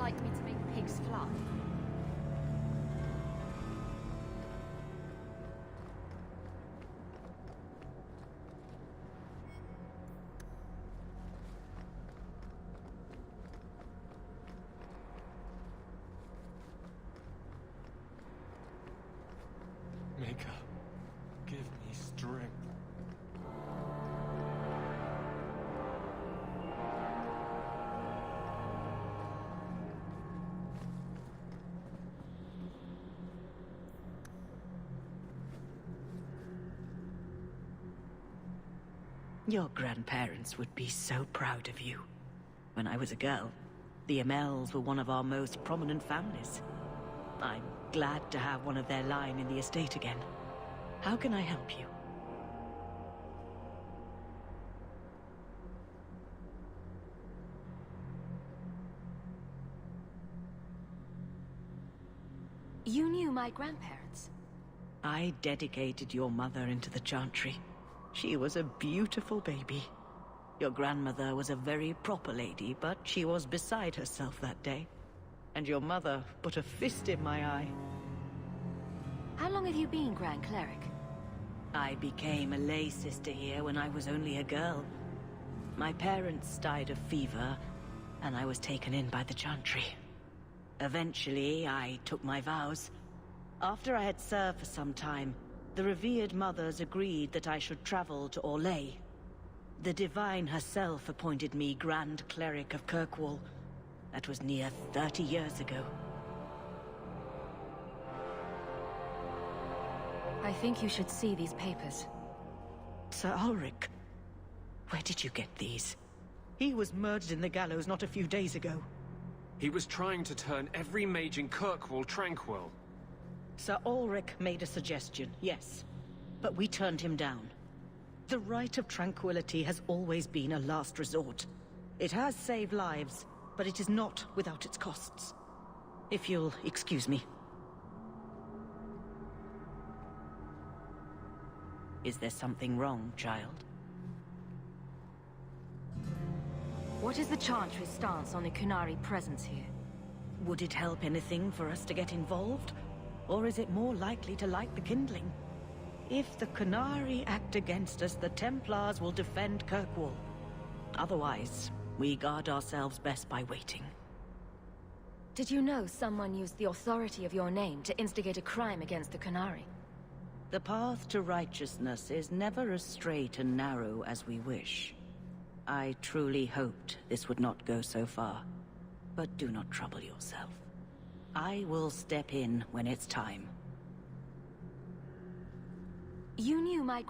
like me to make pigs fly? Maker, give me strength. Your grandparents would be so proud of you. When I was a girl, the Amels were one of our most prominent families. I'm glad to have one of their line in the estate again. How can I help you? You knew my grandparents? I dedicated your mother into the Chantry. She was a beautiful baby. Your grandmother was a very proper lady, but she was beside herself that day. And your mother put a fist in my eye. How long have you been Grand Cleric? I became a lay sister here when I was only a girl. My parents died of fever, and I was taken in by the Chantry. Eventually, I took my vows. After I had served for some time, the revered mothers agreed that I should travel to Orlais. The Divine herself appointed me Grand Cleric of Kirkwall. That was near 30 years ago. I think you should see these papers. Sir Ulrich, where did you get these? He was murdered in the gallows not a few days ago. He was trying to turn every mage in Kirkwall tranquil. Sir Ulrich made a suggestion, yes. But we turned him down. The right of tranquility has always been a last resort. It has saved lives, but it is not without its costs. If you'll excuse me. Is there something wrong, child? What is the Chantry's stance on the Qunari presence here? Would it help anything for us to get involved? Or is it more likely to light the kindling? If the Qunari act against us, the Templars will defend Kirkwall. Otherwise, we guard ourselves best by waiting. Did you know someone used the authority of your name to instigate a crime against the Qunari? The path to righteousness is never as straight and narrow as we wish. I truly hoped this would not go so far, but do not trouble yourself. I will step in when it's time. You knew my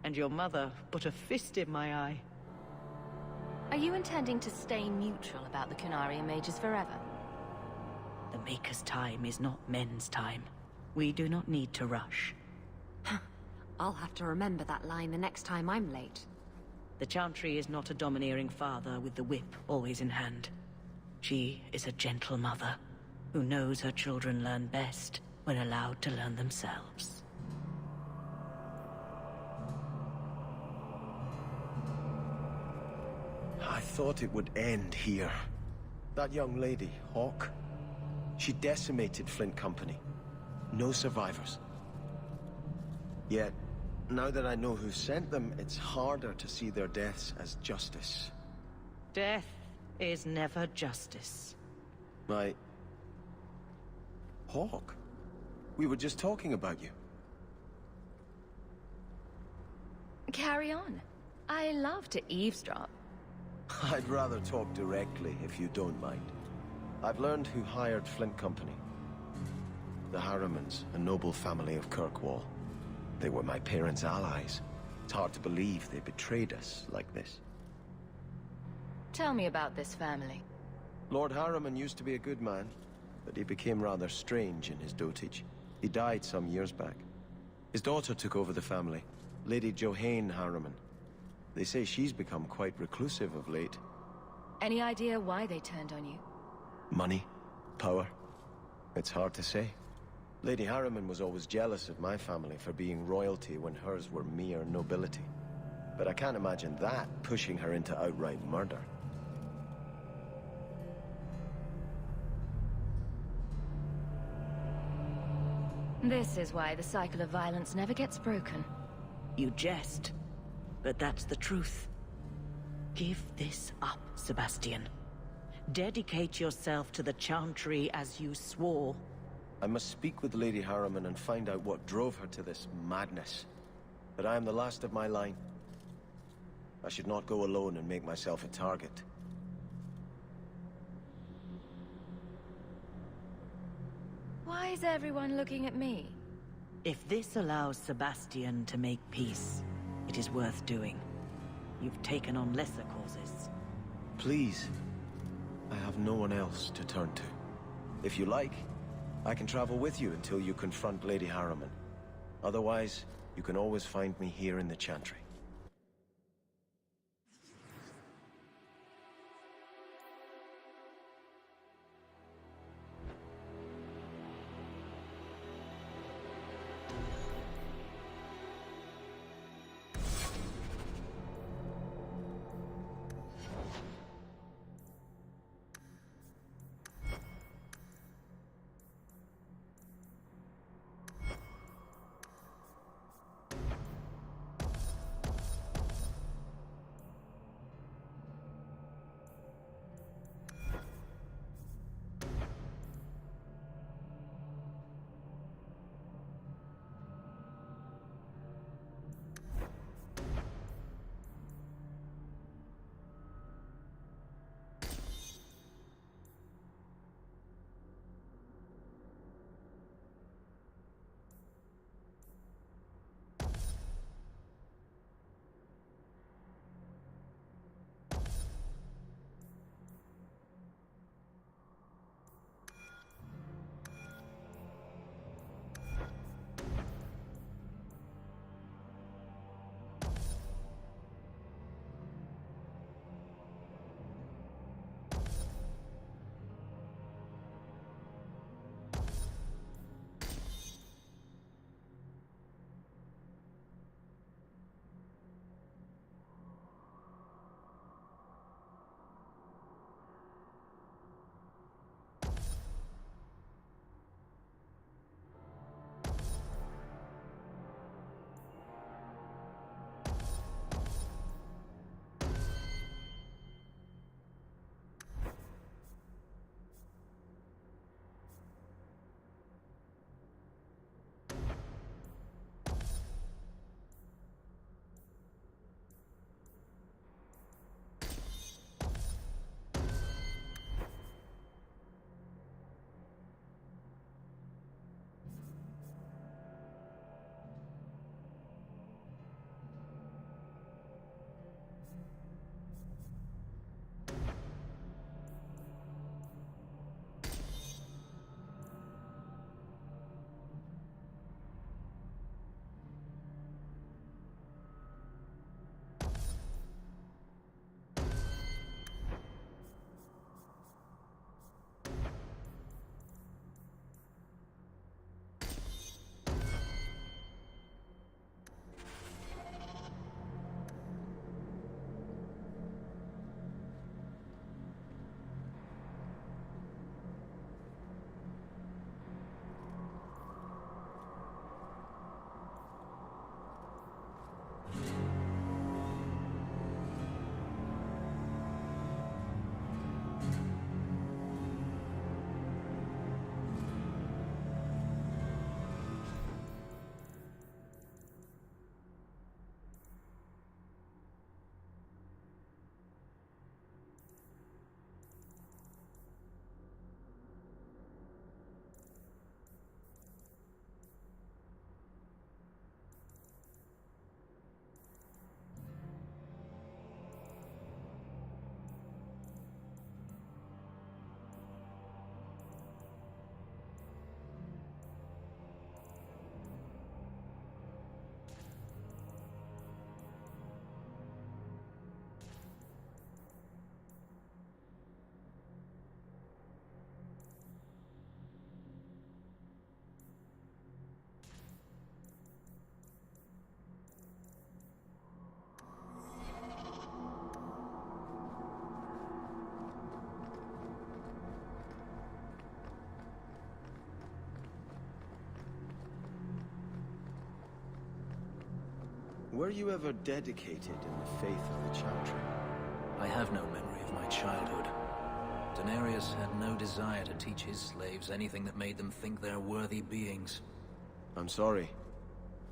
and your mother put a fist in my eye. Are you intending to stay neutral about the Qunari mages forever? The Maker's time is not men's time. We do not need to rush. I'll have to remember that line the next time I'm late. The Chantry is not a domineering father with the whip always in hand. She is a gentle mother who knows her children learn best when allowed to learn themselves. I thought it would end here. That young lady, Hawke, she decimated Flint Company. No survivors. Yet, now that I know who sent them, it's harder to see their deaths as justice. Death is never justice. Hawke? We were just talking about you. Carry on. I love to eavesdrop. I'd rather talk directly, if you don't mind. I've learned who hired Flint Company. The Harrimans, a noble family of Kirkwall. They were my parents' allies. It's hard to believe they betrayed us like this. Tell me about this family. Lord Harriman used to be a good man, but he became rather strange in his dotage. He died some years back. His daughter took over the family, Lady Johanne Harriman. They say she's become quite reclusive of late. Any idea why they turned on you? Money? Power? It's hard to say. Lady Harriman was always jealous of my family for being royalty when hers were mere nobility. But I can't imagine that pushing her into outright murder. This is why the cycle of violence never gets broken. You jest, but that's the truth. Give this up, Sebastьян. Dedicate yourself to the Chantry as you swore. I must speak with Lady Harriman and find out what drove her to this madness. But I am the last of my line. I should not go alone and make myself a target. Why is everyone looking at me? If this allows Sebastьяn to make peace, it is worth doing. You've taken on lesser causes. Please. I have no one else to turn to. If you like, I can travel with you until you confront Lady Harriman. Otherwise, you can always find me here in the Chantry. Were you ever dedicated in the faith of the Chantry? I have no memory of my childhood. Denarius had no desire to teach his slaves anything that made them think they're worthy beings. I'm sorry.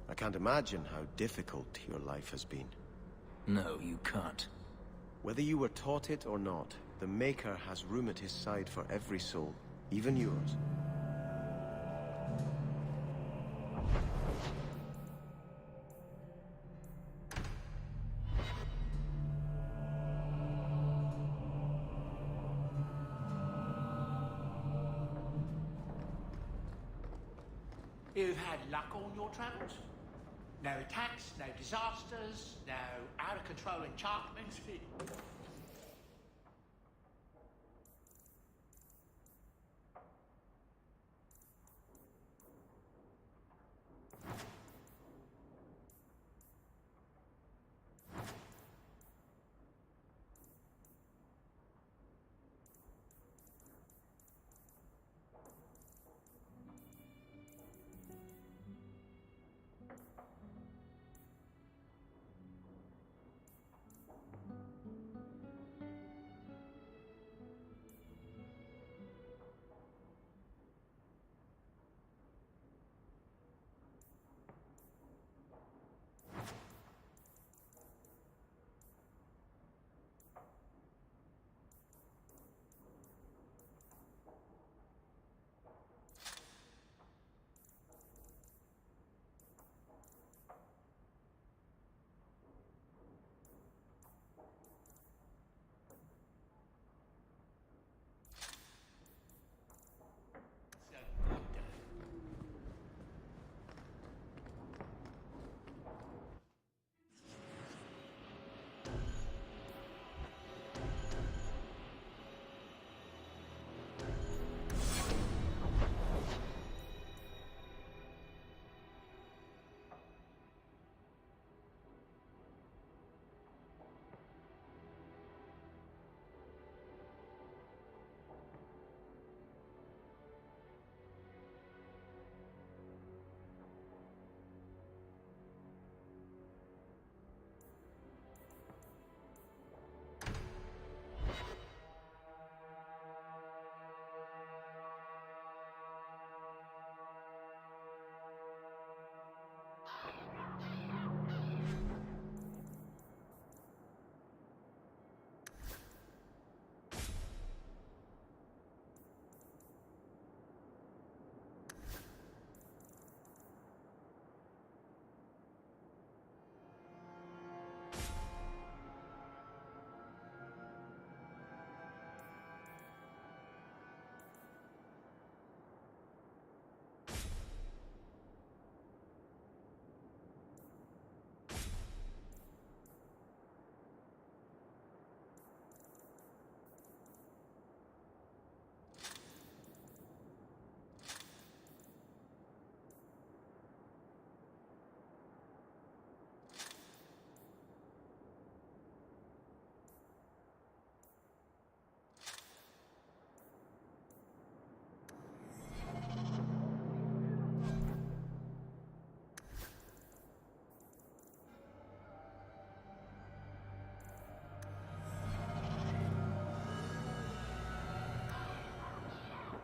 I can't imagine how difficult your life has been. No, you can't. Whether you were taught it or not, the Maker has room at his side for every soul, even yours. You've had luck on your travels? No attacks, no disasters, no out-of-control enchantments?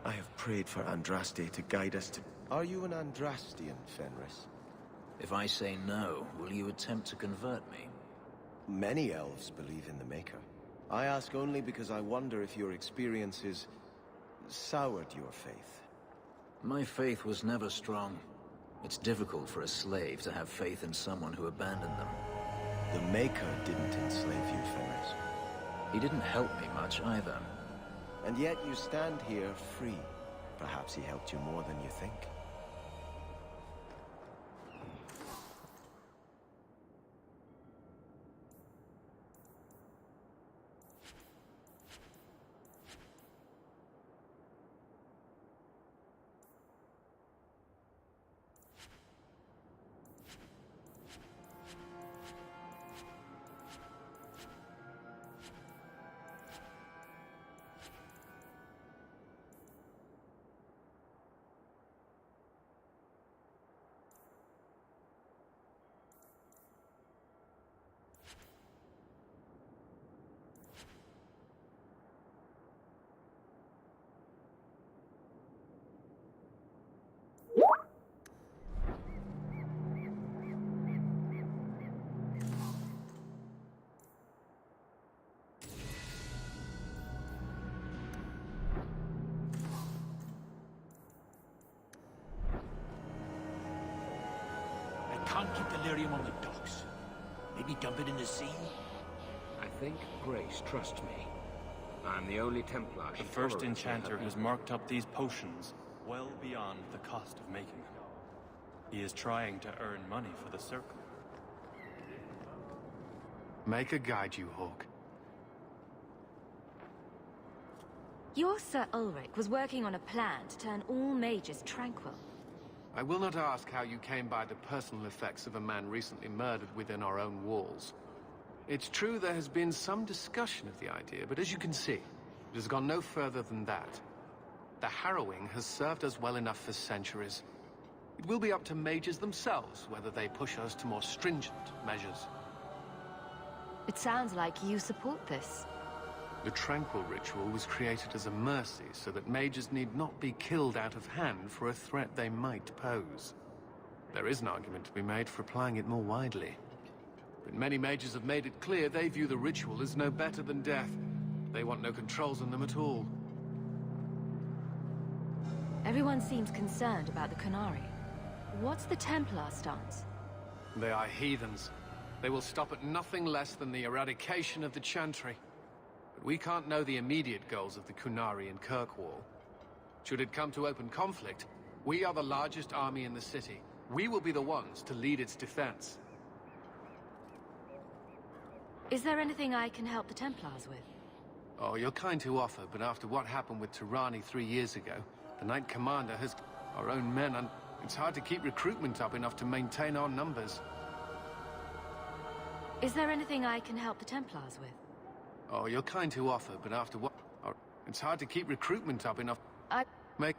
I have prayed for Andraste to guide us to... Are you an Andrastian, Fenris? If I say no, will you attempt to convert me? Many elves believe in the Maker. I ask only because I wonder if your experiences soured your faith. My faith was never strong. It's difficult for a slave to have faith in someone who abandoned them. The Maker didn't enslave you, Fenris. He didn't help me much either. And yet you stand here free. Perhaps he helped you more than you think. can't keep delirium on the docks. Maybe dump it in the sea? I think Grace trusts me. I'm the only Templar. The first enchanter has marked up these potions well beyond the cost of making them. He is trying to earn money for the Circle. Make a guide you, Hawk. Your Sir Ulrich was working on a plan to turn all mages tranquil. I will not ask how you came by the personal effects of a man recently murdered within our own walls. It's true there has been some discussion of the idea, but as you can see, it has gone no further than that. The harrowing has served us well enough for centuries. It will be up to mages themselves whether they push us to more stringent measures. It sounds like you support this. The Tranquil Ritual was created as a mercy so that mages need not be killed out of hand for a threat they might pose. There is an argument to be made for applying it more widely. But many mages have made it clear they view the ritual as no better than death. They want no controls on them at all. Everyone seems concerned about the Qunari. What's the Templar stance? They are heathens. They will stop at nothing less than the eradication of the Chantry. But we can't know the immediate goals of the Qunari in Kirkwall. Should it come to open conflict, we are the largest army in the city. We will be the ones to lead its defense. Is there anything I can help the Templars with? Oh, you're kind to offer, but after what happened with Tirani 3 years ago, the Knight Commander has our own men, and it's hard to keep recruitment up enough to maintain our numbers. Is there anything I can help the Templars with? Oh, you're kind to offer, but after what... it's hard to keep recruitment up enough... Make...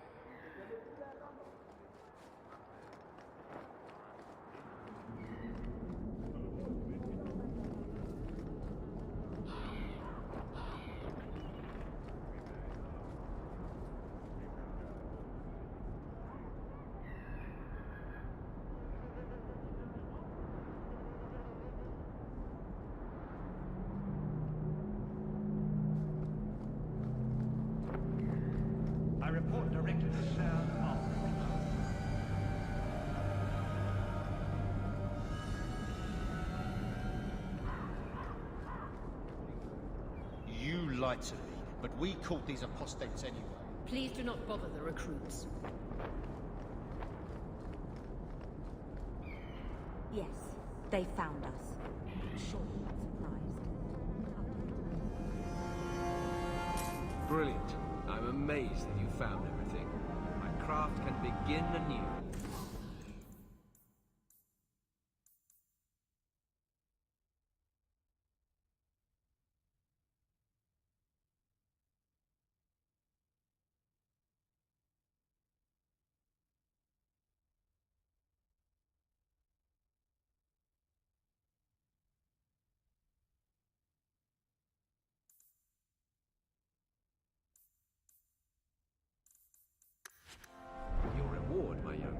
I report directly to Sir Ulrich. You lied to me, but we caught these apostates anyway. Please do not bother the recruits. Yes, they found us. Sure, not surprised. Brilliant. I'm amazed that you found everything. My craft can begin anew. Your reward, my young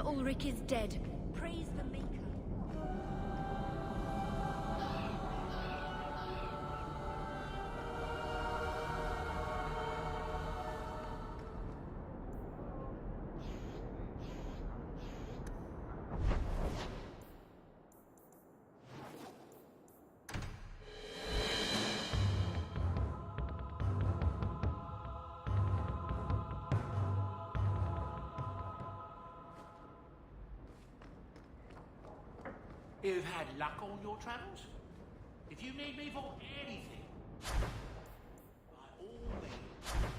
Sir Ulrich is dead. Praise the Maker. You've had luck on your travels? If you need me for anything, by all means.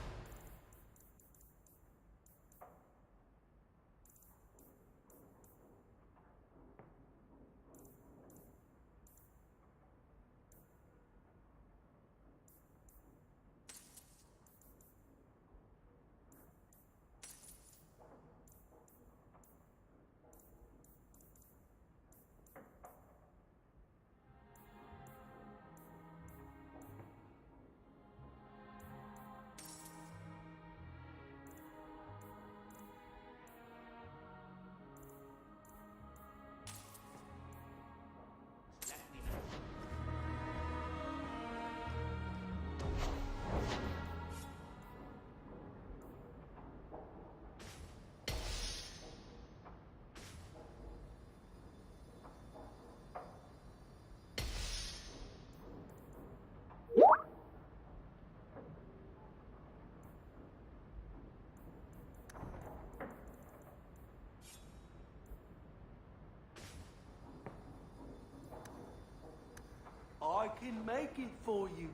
I can make it for you.